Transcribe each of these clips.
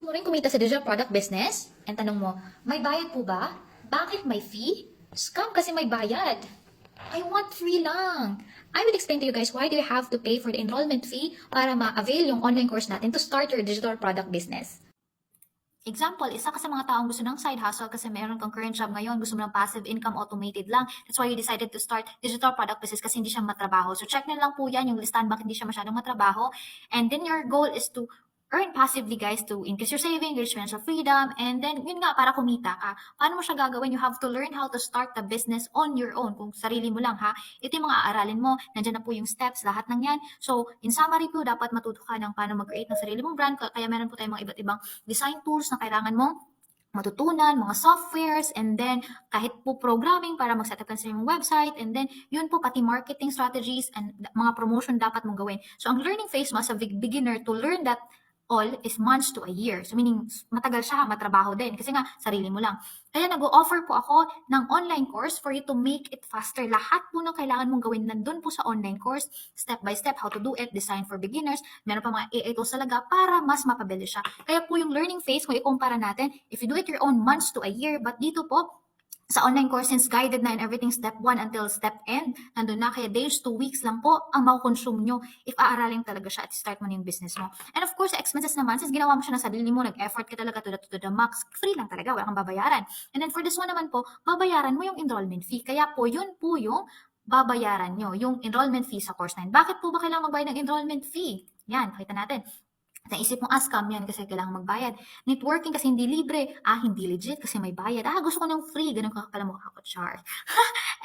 Mo rin kumita sa digital product business? And tanong mo, may bayad po ba? Bakit may fee? Scam kasi may bayad. I want free lang. I will explain to you guys why do you have to pay for the enrollment fee para ma-avail yung online course natin to start your digital product business. Example, isa ka sa mga taong gusto ng side hustle kasi meron kang current job ngayon, gusto mo ng passive income automated lang. That's why you decided to start digital product business kasi hindi siya matrabaho. So check nyo lang po yan, yung listahan bakit hindi siya masyadong matrabaho. And then your goal is to earn passively, guys, to increase your saving, reach financial freedom, and then yun nga, para kumita ka. Paano mo siya gagawin? You have to learn how to start the business on your own. Kung sarili mo lang, ha? Ito yung mga aaralin mo. Nandiyan na po yung steps, lahat ng yan. So, in summary po, dapat matuto ka ng paano mag-create ng sarili mong brand. Kaya meron po tayong mga iba't ibang design tools na kailangan mong matutunan, mga softwares, and then kahit po programming para mag-set up ka sa inyong website, and then yun po pati marketing strategies and mga promotion dapat mong gawin. So, ang learning phase mo as a beginner to learn that all is months to a year. So meaning, matagal siya, matrabaho din. Kasi nga, sarili mo lang. Kaya nag-o-offer po ako ng online course for you to make it faster. Lahat po ng kailangan mong gawin nandun po sa online course. Step by step, how to do it, design for beginners. Meron pa mga AI tools talaga para mas mapabilis siya. Kaya po yung learning phase, kung ikumpara natin, if you do it your own months to a year, but dito po, sa online course, since guided na and everything step 1 until step end, nandun na, kaya days, 2 weeks lang po ang makukonsume nyo if aaralin talaga siya at start mo na yung business mo. And of course, expenses naman, since ginawa mo siya na sarili mo, nag-effort ka talaga to the max, free lang talaga, wala kang babayaran. And then for this one naman po, babayaran mo yung enrollment fee. Kaya po, yun po yung babayaran nyo, yung enrollment fee sa course 9. Bakit po ba kailangan magbayad ng enrollment fee? Yan, pakita natin. Naisip mo, scam yan kasi kailangan magbayad. Networking kasi hindi libre. Hindi legit kasi may bayad. Gusto ko ng free. Ganun ka pala mukha ko, char.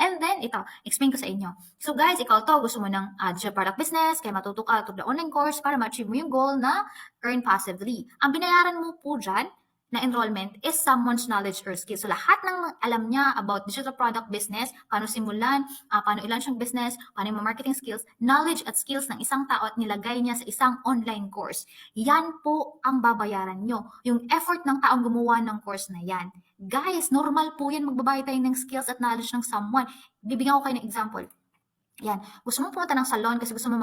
And then, ito, explain ko sa inyo. So guys, ikaw to, gusto mo ng digital product business, kaya matuto ka to the online course para ma-achieve mo yung goal na earn passively. Ang binayaran mo po dyan, na enrollment is someone's knowledge or skill. So lahat ng alam niya about digital product business, paano simulan, paano i-launch yung business, paano yung marketing skills, knowledge at skills ng isang tao at nilagay niya sa isang online course. Yan po ang babayaran nyo. Yung effort ng taong gumawa ng course na yan. Guys, normal po yan magbabayad tayo ng skills at knowledge ng someone. Bibigyan ko kayo ng example. Yan. Gusto mo pumunta ng salon kasi gusto mo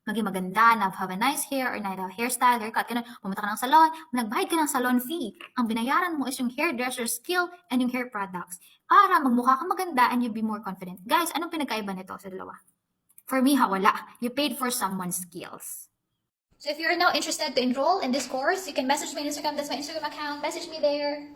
maging maganda, na have a nice hair or nice hairstyle, haircut, ganun. Pumunta ka ng salon, nagbayad ka ng salon fee. Ang binayaran mo is yung hairdresser skill and yung hair products. Para magmukha kang maganda and you be more confident. Guys, anong pinagkaiba nito sa dalawa? For me, wala. You paid for someone's skills. So if you're now interested to enroll in this course, you can message me on Instagram. That's my Instagram account. Message me there.